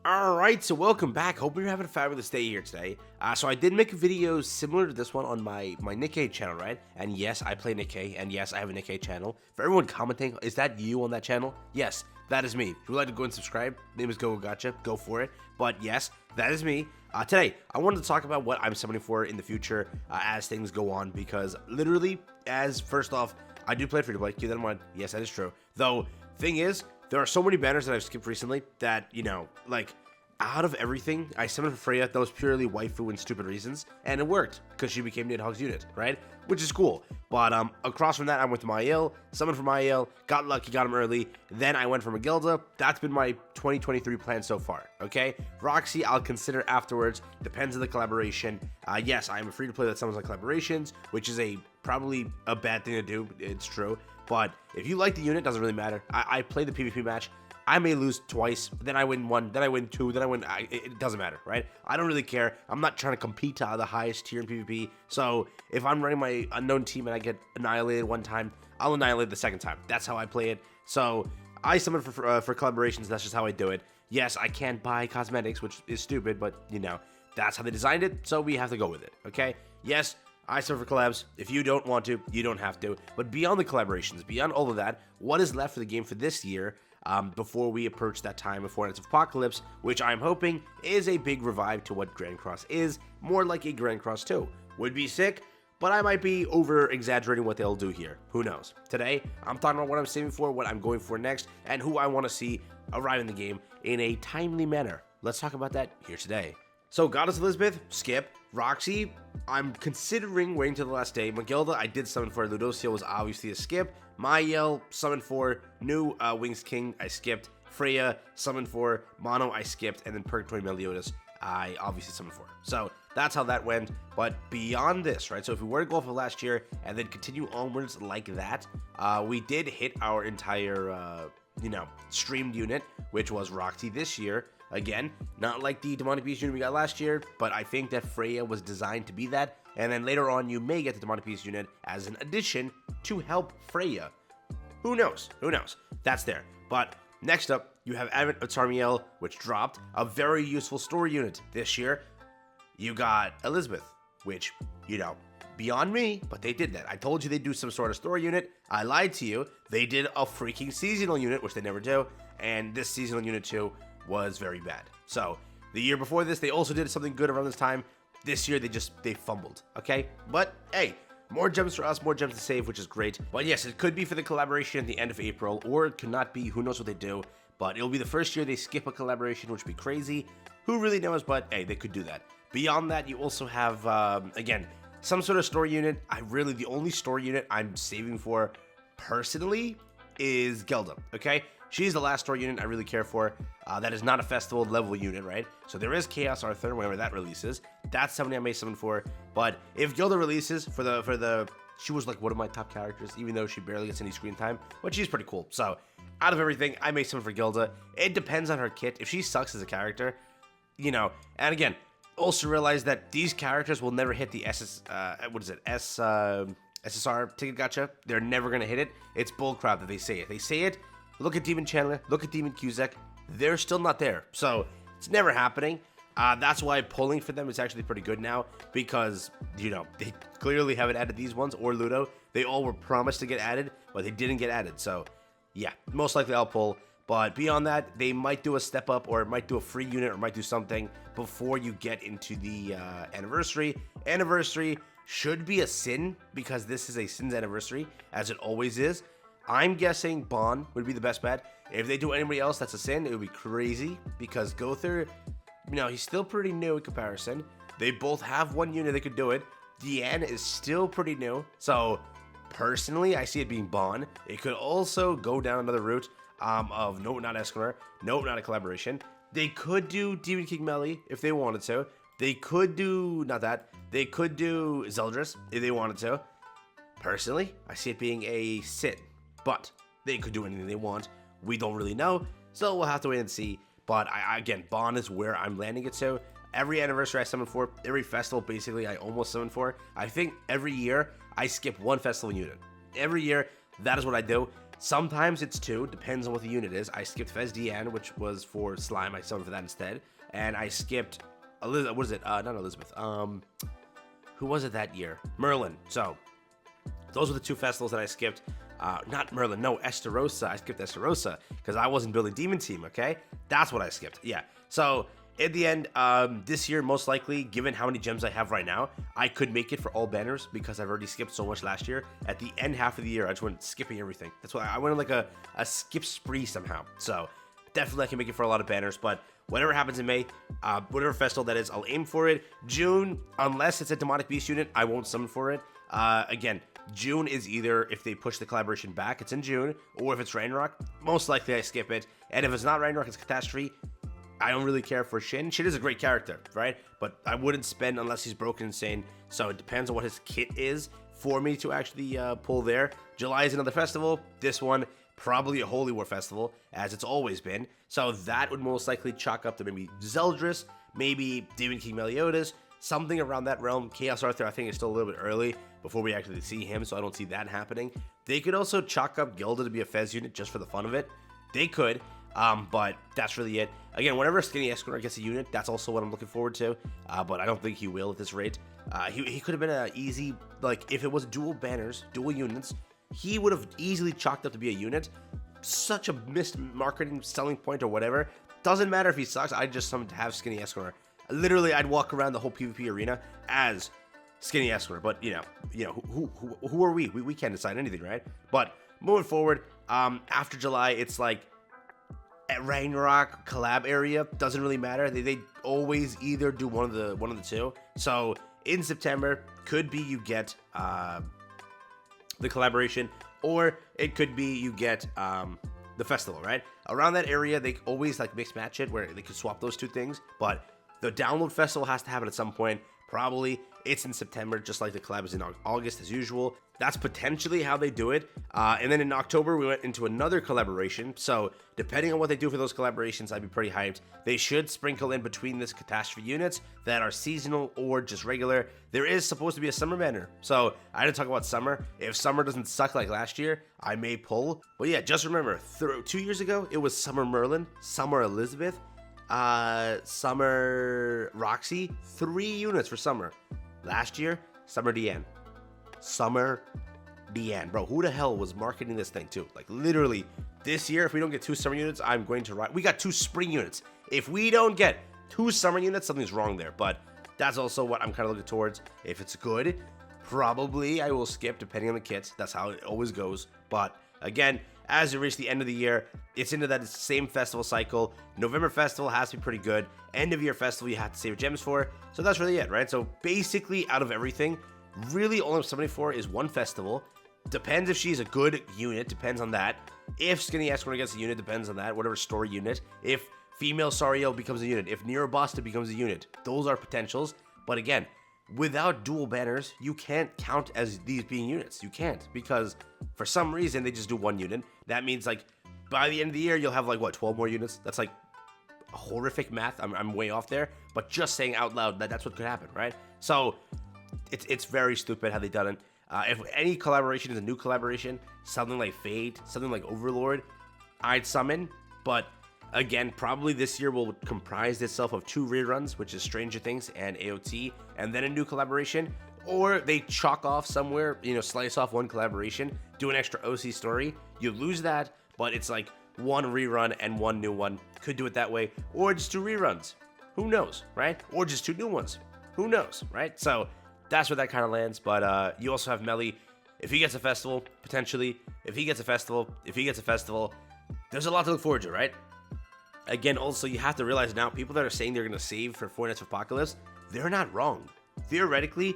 Alright, so welcome back. Hope you're having a fabulous day here today. So I did make a video similar to this one on my Nikkei channel, right? And yes, I play Nikkei, and yes, I have a Nikkei channel. For everyone commenting, is that you on that channel? Yes, that is me. If you would like to go and subscribe, name is Gotcha, go for it. But yes, that is me. Today, I wanted to talk about what I'm summoning for in the future as things go on, because literally, first off, I do play free-to-play, keep that in mind. Yes, that is true. Though, thing is, there are so many banners that I've skipped recently that, like, out of everything, I summoned for Freya. That was purely waifu and stupid reasons, and it worked, because she became Nidhogg's unit, right? Which is cool. But, across from that, I went to Mael, summoned for Mael, got lucky, got him early, then I went for Magilda. That's been my 2023 plan so far, okay? Roxy, I'll consider afterwards, depends on the collaboration. Yes, I'm a free-to-play that summons on collaborations, which is probably a bad thing to do, it's true. But if you like the unit, doesn't really matter. I play the PvP match. I may lose twice, then I win one, then I win two, then I win. It doesn't matter, right? I don't really care. I'm not trying to compete to the highest tier in PvP. So if I'm running my unknown team and I get annihilated one time, I'll annihilate the second time. That's how I play it. So I summon for collaborations. That's just how I do it. Yes, I can't buy cosmetics, which is stupid, but that's how they designed it. So we have to go with it. Okay? Yes. I summon for collabs. If you don't want to, you don't have to. But beyond the collaborations, beyond all of that, what is left for the game for this year before we approach that time before Knights of Apocalypse, which I'm hoping is a big revive to what Grand Cross is, more like a Grand Cross 2. Would be sick, but I might be over-exaggerating what they'll do here. Who knows? Today, I'm talking about what I'm saving for, what I'm going for next, and who I want to see arrive in the game in a timely manner. Let's talk about that here today. So, Goddess Elizabeth, skip. Roxy, I'm considering waiting till the last day. Magilda, I did summon for. Ludosia was obviously a skip. Mael, summoned for. New Wings King, I skipped. Freya, summoned for. Mono, I skipped. And then Purgatory Meliodas, I obviously summoned for. So, that's how that went. But beyond this, right? So, if we were to go for last year and then continue onwards like that, we did hit our entire, streamed unit, which was Roxy this year. Again, not like the Demonic Beast unit we got last year, but I think that Freya was designed to be that, and then later on you may get the Demonic Beast unit as an addition to help Freya. Who knows? Who knows? That's there. But next up, you have Avatar Mael, which dropped a very useful story unit this year. You got Elizabeth, which, beyond me, but they did that. I told you they'd do some sort of story unit. I lied to you. They did a freaking seasonal unit, which they never do, and this seasonal unit too was very bad. So the year before this, they also did something good around this time. This year, they fumbled, okay? But hey, more gems for us, more gems to save, which is great. But yes, it could be for the collaboration at the end of April, or it could not be. Who knows what they do? But it'll be the first year they skip a collaboration, which would be crazy. Who really knows? But hey, they could do that. Beyond that, you also have, again, some sort of story unit. The only story unit I'm saving for personally is Gelda, okay? She's the last story unit I really care for. That is not a festival level unit, right? So there is Chaos Arthur whenever that releases. That's something I may summon for. But if Gilda releases she was like one of my top characters, even though she barely gets any screen time, but she's pretty cool. So out of everything, I may summon for Gilda. It depends on her kit. If she sucks as a character, and again, also realize that these characters will never hit the SSR ticket gacha. They're never gonna hit it. It's bullcrap that they say it. They say it. Look at Demon Chandler, look at Demon Cusack, they're still not there. So, it's never happening. That's why pulling for them is actually pretty good now, because, they clearly haven't added these ones, or Ludo. They all were promised to get added, but they didn't get added. So, yeah, most likely I'll pull. But beyond that, they might do a step up, or might do a free unit, or might do something before you get into the anniversary. Anniversary should be a sin, because this is a Sin's anniversary, as it always is. I'm guessing Bon would be the best bet. If they do anybody else that's a sin, it would be crazy, because Gother, he's still pretty new in comparison. They both have one unit that could do it. Deanne is still pretty new. So, personally, I see it being Bon. It could also go down another route of nope, not Escanor. Nope, not a collaboration. They could do Demon King Melly if they wanted to. They could do, not that. They could do Zeldris if they wanted to. Personally, I see it being a sin. But they could do anything they want. We don't really know, so we'll have to wait and see. But again, Bon is where I'm landing it to. Every anniversary I summon for, every festival basically I almost summon for. I think every year I skip one festival unit. Every year, that is what I do. Sometimes it's 2, depends on what the unit is. I skipped Fez Deanne, which was for Slime. I summoned for that instead. And I skipped Elizabeth. What is it? Not Elizabeth. Who was it that year? Merlin. So those were the 2 festivals that I skipped. Not Merlin, no, Esterosa. I skipped Esterosa because I wasn't building Demon Team, okay? That's what I skipped, yeah. So, in the end, this year, most likely, given how many gems I have right now, I could make it for all banners because I've already skipped so much last year. At the end half of the year, I just went skipping everything. That's why I went on like a skip spree somehow. So, definitely I can make it for a lot of banners, but whatever happens in May, whatever festival that is, I'll aim for it. June, unless it's a Demonic Beast unit, I won't summon for it. Again, June is either if they push the collaboration back, it's in June, or if it's Ragnarok, most likely I skip it. And if it's not Ragnarok, it's Catastrophe. I don't really care for Shin. Shin is a great character, right? But I wouldn't spend unless he's broken insane. So it depends on what his kit is for me to actually pull there. July is another festival. This one, probably a Holy War festival, as it's always been. So that would most likely chalk up to maybe Zeldris, maybe Demon King Meliodas, something around that realm. Chaos Arthur, I think, is still a little bit early before we actually see him, so I don't see that happening. They could also chalk up Gilda to be a Fez unit just for the fun of it. They could, but that's really it. Again, whenever Skinny Escanor gets a unit, that's also what I'm looking forward to, but I don't think he will at this rate. He could have been an easy, like, if it was dual banners, dual units, he would have easily chalked up to be a unit. Such a missed marketing selling point or whatever. Doesn't matter if he sucks, I just summoned to have Skinny Escanor. Literally, I'd walk around the whole PvP arena as Skinny Escanor, but you know, who are we? We can't decide anything, right? But moving forward, after July, it's like at Ragnarok collab area doesn't really matter. They always either do one of the 2. So in September, could be you get the collaboration, or it could be you get the festival, right? Around that area, they always like mix match it where they could swap those 2 things, but the download festival has to happen at some point. Probably it's in September, just like the collab is in August as usual. That's potentially how they do it. And then in October, we went into another collaboration. So depending on what they do for those collaborations, I'd be pretty hyped. They should sprinkle in between this catastrophe units that are seasonal or just regular. There is supposed to be a summer banner. So I didn't talk about summer. If summer doesn't suck like last year, I may pull. But yeah, just remember, 2 years ago, it was Summer Merlin, Summer Elizabeth, Summer Roxy, 3 units for Summer. Last year, Summer Deanne. Summer Deanne. Bro, who the hell was marketing this thing too? Like literally, this year, if we don't get 2 Summer units, I'm going to ride. We got 2 Spring units. If we don't get 2 Summer units, something's wrong there. But that's also what I'm kind of looking towards. If it's good, probably I will skip depending on the kits. That's how it always goes. But again, as you reach the end of the year, it's into that same festival cycle. November festival has to be pretty good. End of year festival, you have to save gems for. So that's really it, right? So basically, out of everything, really all I'm summoning for is 1 festival. Depends if she's a good unit, depends on that. If Skinny Escanor gets a unit, depends on that. Whatever story unit. If female Sariel becomes a unit. If Nero Basta becomes a unit. Those are potentials. But again, without dual banners, you can't count as these being units. You can't, because for some reason they just do 1 unit. That means like by the end of the year you'll have like what, 12 more units? That's like horrific math. I'm way off there, but just saying out loud that's what could happen, right? So it's very stupid how they done it. If any collaboration is a new collaboration, something like Fate, something like Overlord, I'd summon. But again, probably this year will comprise itself of 2 reruns, which is Stranger Things and AOT, and then a new collaboration. Or they chalk off somewhere, slice off 1 collaboration, do an extra OC story. You lose that, but it's like 1 rerun and 1 new one. Could do it that way. Or just 2 reruns. Who knows, right? Or just 2 new ones. Who knows, right? So that's where that kind of lands. But you also have Meli. If he gets a festival, potentially. If he gets a festival, there's a lot to look forward to, right? Again, also, you have to realize now, people that are saying they're going to save for 4 Nights of Apocalypse, they're not wrong. Theoretically,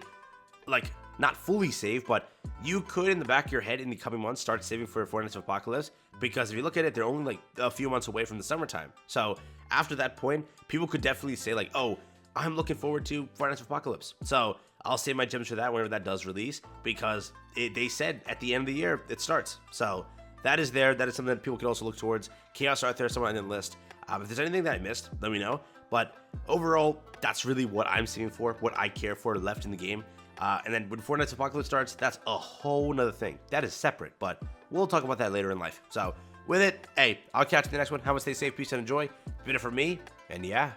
like, not fully save, but you could, in the back of your head, in the coming months, start saving for 4 Nights of Apocalypse, because if you look at it, they're only, like, a few months away from the summertime. So, after that point, people could definitely say, like, oh, I'm looking forward to 4 Nights of Apocalypse. So, I'll save my gems for that whenever that does release, because they said at the end of the year, it starts. So, that is there. That is something that people can also look towards. Chaos Arthur, someone I didn't list. If there's anything that I missed, let me know. But overall, that's really what I'm saving for, what I care for left in the game. And then when 4 Nights of Apocalypse starts, that's a whole nother thing. That is separate. But we'll talk about that later in life. So with it, hey, I'll catch you in the next one. Have a stay safe, peace, and enjoy. It's been it for me, and yeah.